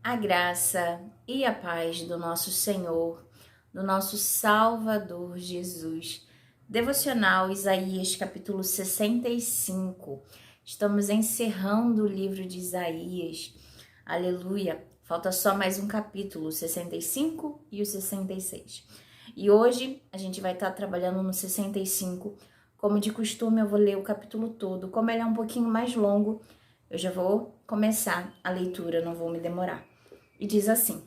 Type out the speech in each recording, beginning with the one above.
A graça e a paz do nosso Senhor, do nosso Salvador Jesus. Devocional Isaías capítulo 65. Estamos encerrando o livro de Isaías. Aleluia! Falta só mais um capítulo, o 65 e o 66. E hoje a gente vai estar trabalhando no 65. Como de costume, eu vou ler o capítulo todo. Como ele é um pouquinho mais longo, eu já vou começar a leitura, não vou me demorar. E diz assim,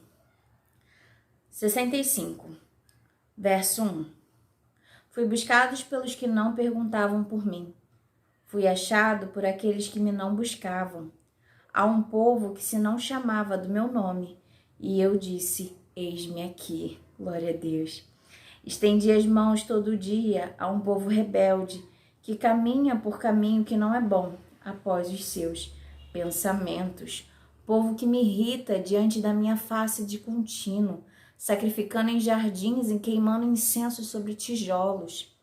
65, verso 1. Fui buscado pelos que não perguntavam por mim. Fui achado por aqueles que me não buscavam. Há um povo que se não chamava do meu nome. E eu disse, eis-me aqui. Glória a Deus. Estendi as mãos todo dia a um povo rebelde, que caminha por caminho que não é bom, após os seus pensamentos. Povo que me irrita diante da minha face de contínuo, sacrificando em jardins e queimando incenso sobre tijolos,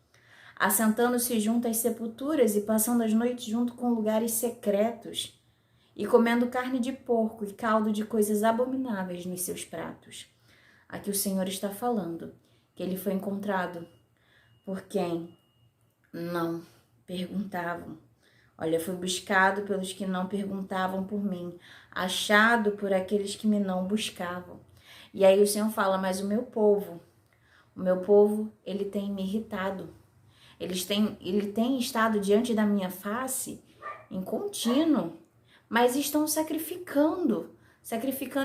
assentando-se junto às sepulturas e passando as noites junto com lugares secretos, e comendo carne de porco e caldo de coisas abomináveis nos seus pratos. Aqui o Senhor está falando que ele foi encontrado por quem não perguntavam. Olha, fui buscado pelos que não perguntavam por mim, achado por aqueles que me não buscavam. E aí o Senhor fala, mas o meu povo, ele tem me irritado. Ele tem estado diante da minha face em contínuo, mas estão sacrificando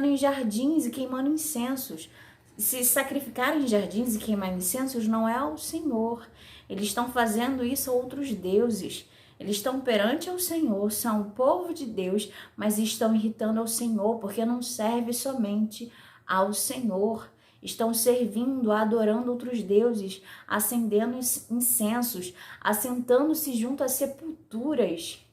em jardins e queimando incensos. Se sacrificar em jardins e queimar incensos não é ao Senhor. Eles estão fazendo isso a outros deuses. Eles estão perante ao Senhor, são o povo de Deus, mas estão irritando ao Senhor, porque não serve somente ao Senhor. Estão servindo, adorando outros deuses, acendendo incensos, assentando-se junto às sepulturas,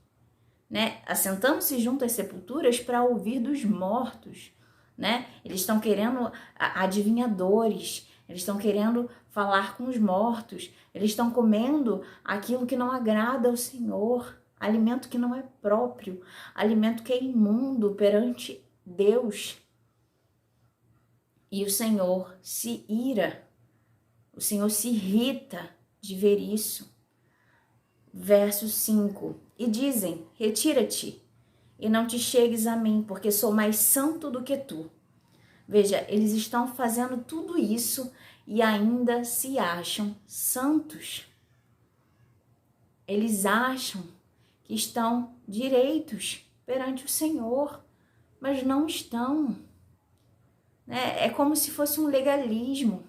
né? Assentando-se junto às sepulturas para ouvir dos mortos, né? Eles estão querendo adivinhadores, eles estão querendo falar com os mortos, eles estão comendo aquilo que não agrada ao Senhor, alimento que não é próprio, alimento que é imundo perante Deus. E o Senhor se ira, o Senhor se irrita de ver isso. Verso 5. E dizem, retira-te e não te chegues a mim, porque sou mais santo do que tu. Veja, eles estão fazendo tudo isso e ainda se acham santos. Eles acham que estão direitos perante o Senhor, mas não estão. É como se fosse um legalismo.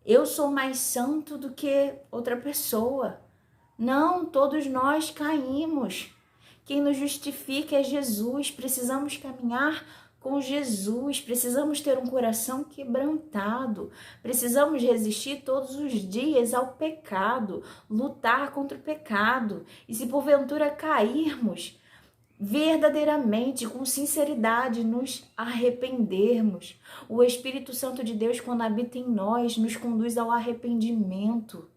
Eu sou mais santo do que outra pessoa. Não, todos nós caímos. Quem nos justifica é Jesus. Precisamos caminhar com Jesus. Precisamos ter um coração quebrantado. Precisamos resistir todos os dias ao pecado, lutar contra o pecado. E se porventura cairmos, verdadeiramente, com sinceridade, nos arrependermos. O Espírito Santo de Deus, quando habita em nós, nos conduz ao arrependimento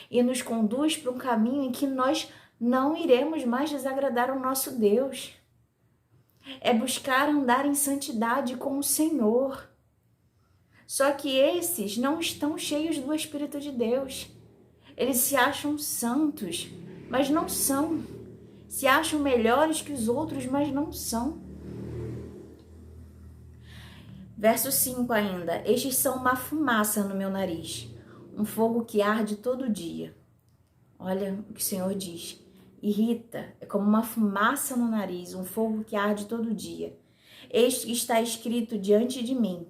e nos conduz para um caminho em que nós não iremos mais desagradar o nosso Deus. É buscar andar em santidade com o Senhor. Só que esses não estão cheios do Espírito de Deus. Eles se acham santos, mas não são. Se acham melhores que os outros, mas não são. Verso 5 ainda. Estes são uma fumaça no meu nariz, um fogo que arde todo dia. Olha o que o Senhor diz. Irrita, é como uma fumaça no nariz, um fogo que arde todo dia. Este está escrito diante de mim.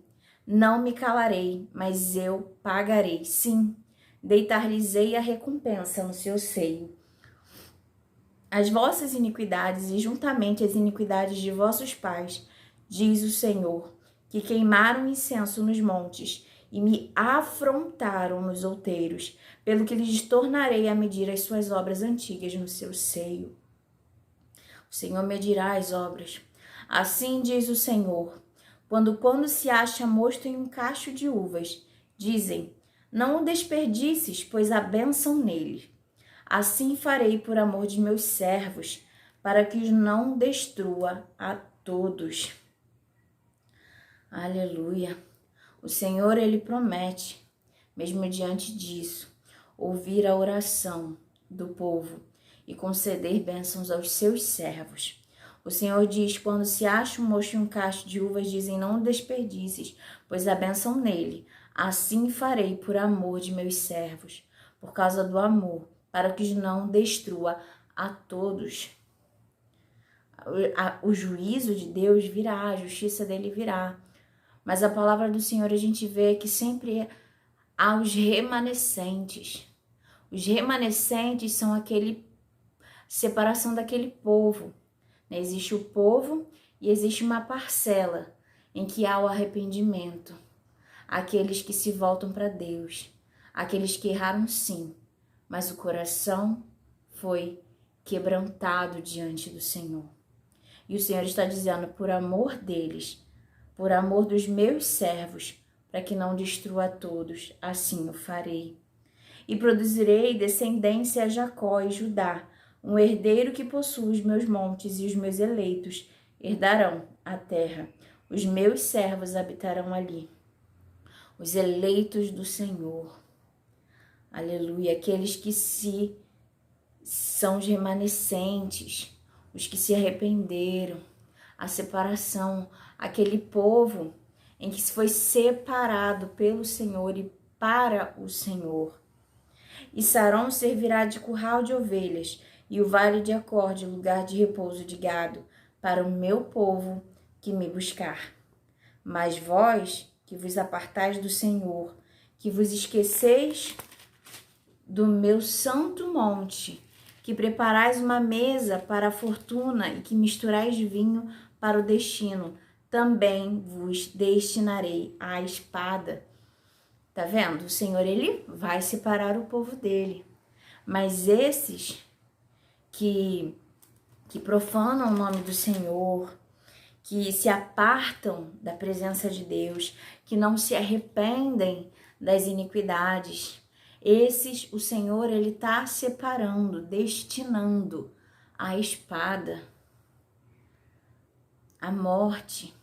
Não me calarei, mas eu pagarei. Sim, deitar-lhes-ei a recompensa no seu seio. As vossas iniquidades e juntamente as iniquidades de vossos pais, diz o Senhor, que queimaram incenso nos montes e me afrontaram nos outeiros, pelo que lhes tornarei a medir as suas obras antigas no seu seio. O Senhor medirá as obras. Assim diz o Senhor, quando se acha mosto em um cacho de uvas, dizem, não o desperdices, pois há bênção nele. Assim farei por amor de meus servos, para que os não destrua a todos. Aleluia. O Senhor, Ele promete, mesmo diante disso, ouvir a oração do povo e conceder bênçãos aos seus servos. O Senhor diz, quando se acha um mocho e um cacho de uvas, dizem, não o desperdices, pois há bênção nele. Assim farei por amor de meus servos, por causa do amor, para que não destrua a todos. O juízo de Deus virá, a justiça dele virá. Mas a palavra do Senhor a gente vê que sempre há os remanescentes. Os remanescentes são aquele separação daquele povo. Existe o povo e existe uma parcela em que há o arrependimento. Aqueles que se voltam para Deus, aqueles que erraram sim, mas o coração foi quebrantado diante do Senhor. E o Senhor está dizendo, por amor deles, por amor dos meus servos, para que não destrua a todos, assim o farei. E produzirei descendência a Jacó e Judá, um herdeiro que possua os meus montes, e os meus eleitos herdarão a terra. Os meus servos habitarão ali. Os eleitos do Senhor. Aleluia. Aqueles que são os remanescentes, os que se arrependeram. A separação, aquele povo em que foi separado pelo Senhor e para o Senhor. E Sarón servirá de curral de ovelhas, e o vale de Acor de lugar de repouso de gado, para o meu povo que me buscar. Mas vós, que vos apartais do Senhor, que vos esqueceis do meu santo monte, que preparais uma mesa para a fortuna e que misturais vinho para o destino, também vos destinarei à espada. Tá vendo? O Senhor, Ele vai separar o povo dele. Mas esses que profanam o nome do Senhor, que se apartam da presença de Deus, que não se arrependem das iniquidades, esses o Senhor, Ele está separando, destinando à espada, à morte.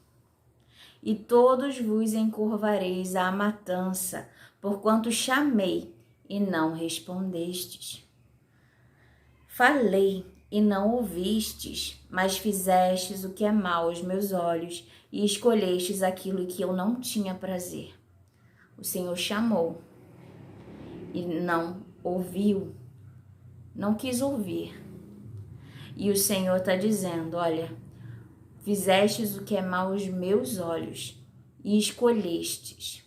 E todos vos encurvareis à matança, porquanto chamei e não respondestes. Falei e não ouvistes, mas fizestes o que é mal aos meus olhos e escolhestes aquilo que eu não tinha prazer. O Senhor chamou e não ouviu, não quis ouvir. E o Senhor está dizendo, olha, fizestes o que é mal aos meus olhos e escolhestes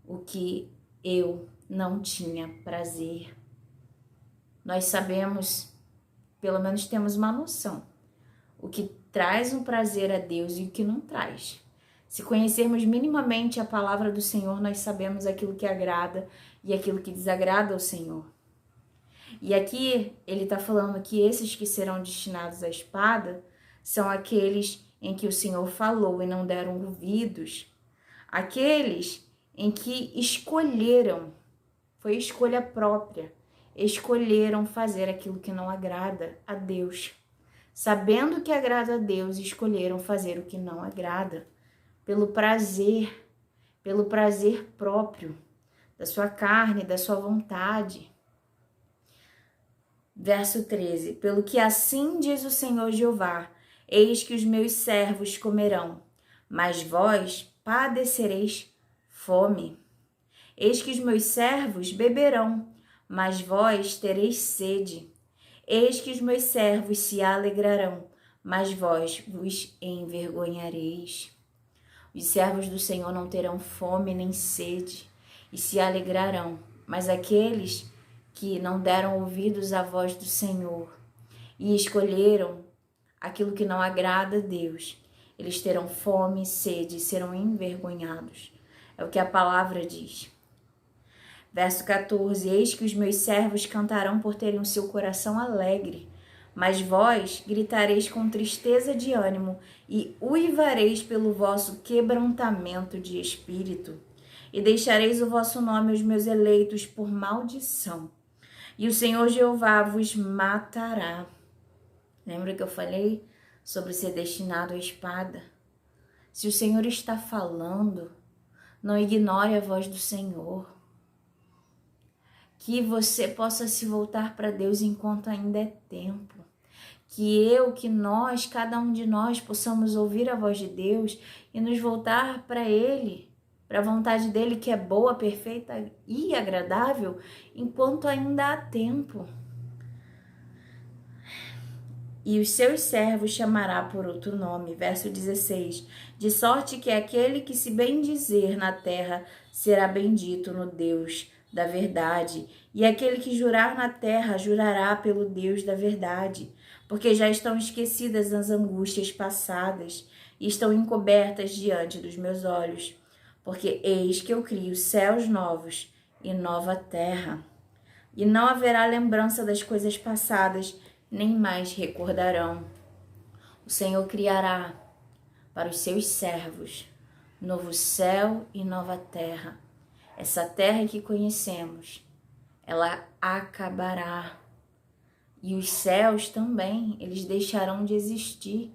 o que eu não tinha prazer. Nós sabemos, pelo menos temos uma noção, o que traz um prazer a Deus e o que não traz. Se conhecermos minimamente a palavra do Senhor, nós sabemos aquilo que agrada e aquilo que desagrada ao Senhor. E aqui ele está falando que esses que serão destinados à espada são aqueles em que o Senhor falou e não deram ouvidos, aqueles em que escolheram, foi escolha própria, escolheram fazer aquilo que não agrada a Deus. Sabendo que agrada a Deus, escolheram fazer o que não agrada, pelo prazer próprio, da sua carne, da sua vontade. Verso 13, pelo que assim diz o Senhor Jeová, eis que os meus servos comerão, mas vós padecereis fome. Eis que os meus servos beberão, mas vós tereis sede. Eis que os meus servos se alegrarão, mas vós vos envergonhareis. Os servos do Senhor não terão fome nem sede, e se alegrarão, mas aqueles que não deram ouvidos à voz do Senhor e escolheram aquilo que não agrada a Deus, eles terão fome e sede e serão envergonhados. É o que a palavra diz. Verso 14, eis que os meus servos cantarão por terem o seu coração alegre, mas vós gritareis com tristeza de ânimo e uivareis pelo vosso quebrantamento de espírito, e deixareis o vosso nome aos meus eleitos por maldição, e o Senhor Jeová vos matará. Lembra que eu falei sobre ser destinado à espada? Se o Senhor está falando, não ignore a voz do Senhor. Que você possa se voltar para Deus enquanto ainda é tempo. Que nós, cada um de nós, possamos ouvir a voz de Deus e nos voltar para Ele, para a vontade dEle, que é boa, perfeita e agradável, enquanto ainda há tempo. E os seus servos chamará por outro nome. Verso 16. De sorte que aquele que se bendizer na terra será bendito no Deus da verdade. E aquele que jurar na terra jurará pelo Deus da verdade. Porque já estão esquecidas as angústias passadas e estão encobertas diante dos meus olhos. Porque eis que eu crio céus novos e nova terra. E não haverá lembrança das coisas passadas, nem mais recordarão. O Senhor criará para os seus servos novo céu e nova terra. Essa terra que conhecemos, ela acabará. E os céus também, eles deixarão de existir,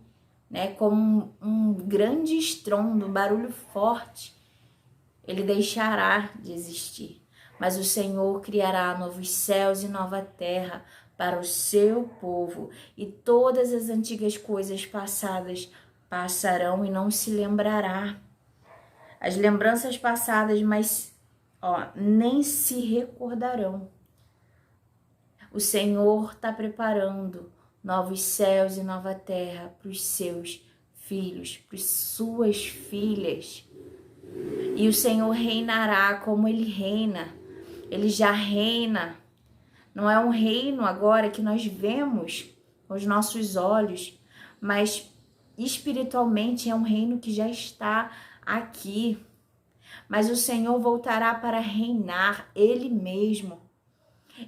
né? Como um grande estrondo, um barulho forte, ele deixará de existir. Mas o Senhor criará novos céus e nova terra para o seu povo, e todas as antigas coisas passadas passarão e não se lembrará. As lembranças passadas, mas nem se recordarão. O Senhor está preparando novos céus e nova terra para os seus filhos, para as suas filhas. E o Senhor reinará como Ele reina. Ele já reina. Não é um reino agora que nós vemos com os nossos olhos, mas espiritualmente é um reino que já está aqui. Mas o Senhor voltará para reinar Ele mesmo.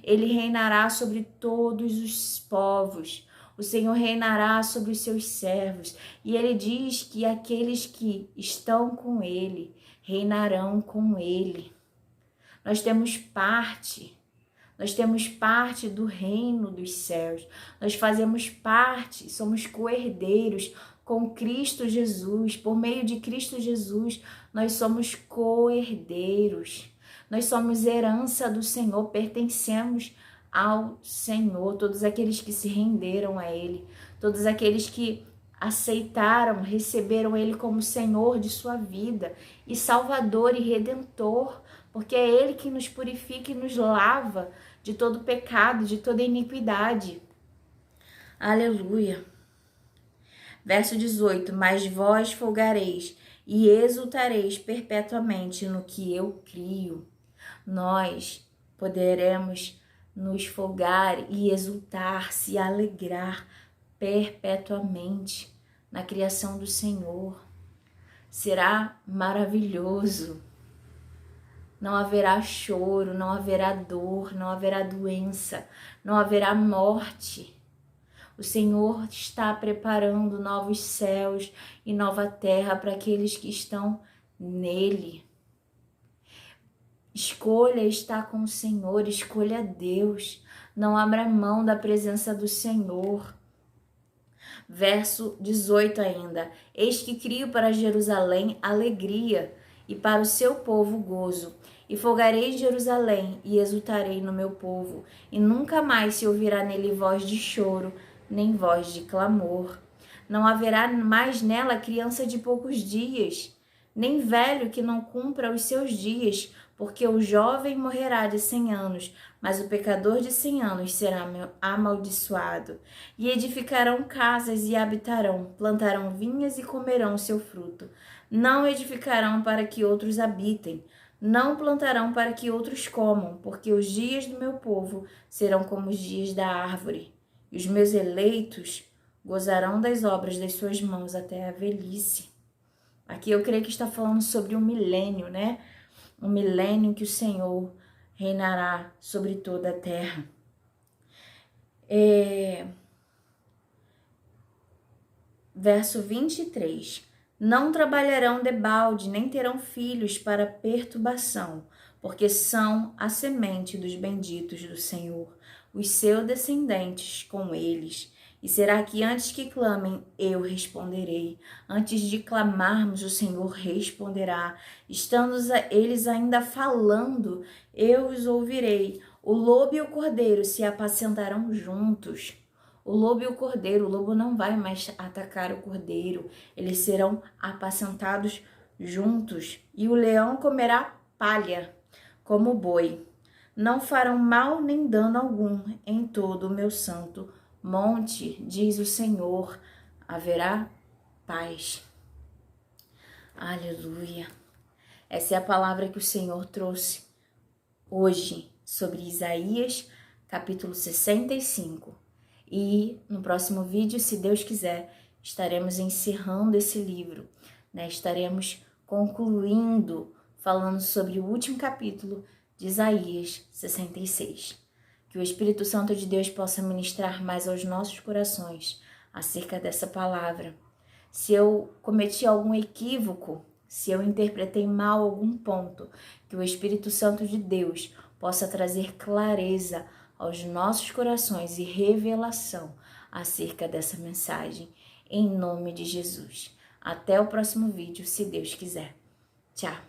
Ele reinará sobre todos os povos. O Senhor reinará sobre os seus servos. E Ele diz que aqueles que estão com Ele reinarão com Ele. Nós temos parte do reino dos céus. Nós fazemos parte, somos co-herdeiros com Cristo Jesus. Por meio de Cristo Jesus, nós somos co-herdeiros. Nós somos herança do Senhor, pertencemos ao Senhor. Todos aqueles que se renderam a Ele, todos aqueles que aceitaram, receberam Ele como Senhor de sua vida e Salvador e Redentor, porque é Ele que nos purifica e nos lava de todo pecado, de toda iniquidade. Aleluia. Verso 18. Mas vós folgareis e exultareis perpetuamente no que eu crio. Nós poderemos nos folgar e exultar, se alegrar perpetuamente na criação do Senhor. Será maravilhoso. Não haverá choro, não haverá dor, não haverá doença, não haverá morte. O Senhor está preparando novos céus e nova terra para aqueles que estão nele. Escolha estar com o Senhor, escolha Deus. Não abra mão da presença do Senhor. Verso 18 ainda. Eis que crio para Jerusalém alegria e para o seu povo gozo. E folgarei em Jerusalém e exultarei no meu povo. E nunca mais se ouvirá nele voz de choro, nem voz de clamor. Não haverá mais nela criança de poucos dias, nem velho que não cumpra os seus dias, porque o jovem morrerá de 100 anos, mas o pecador de 100 anos será amaldiçoado. E edificarão casas e habitarão, plantarão vinhas e comerão seu fruto. Não edificarão para que outros habitem, não plantarão para que outros comam, porque os dias do meu povo serão como os dias da árvore, e os meus eleitos gozarão das obras das suas mãos até a velhice. Aqui eu creio que está falando sobre um milênio, né? Um milênio que o Senhor reinará sobre toda a terra. Verso 23. Não trabalharão debalde, nem terão filhos para perturbação, porque são a semente dos benditos do Senhor, os seus descendentes com eles, E será que antes que clamem, eu responderei? Antes de clamarmos, o Senhor responderá. Estando eles ainda falando, eu os ouvirei. O lobo e o cordeiro se apacentarão juntos. O lobo e o cordeiro, o lobo não vai mais atacar o cordeiro. Eles serão apacentados juntos. E o leão comerá palha, como o boi. Não farão mal nem dano algum em todo o meu santo monte, diz o Senhor, haverá paz. Aleluia. Essa é a palavra que o Senhor trouxe hoje sobre Isaías, capítulo 65. E no próximo vídeo, se Deus quiser, estaremos encerrando esse livro, né? Estaremos concluindo, falando sobre o último capítulo de Isaías 66. Que o Espírito Santo de Deus possa ministrar mais aos nossos corações acerca dessa palavra. Se eu cometi algum equívoco, se eu interpretei mal algum ponto, que o Espírito Santo de Deus possa trazer clareza aos nossos corações e revelação acerca dessa mensagem, em nome de Jesus. Até o próximo vídeo, se Deus quiser. Tchau!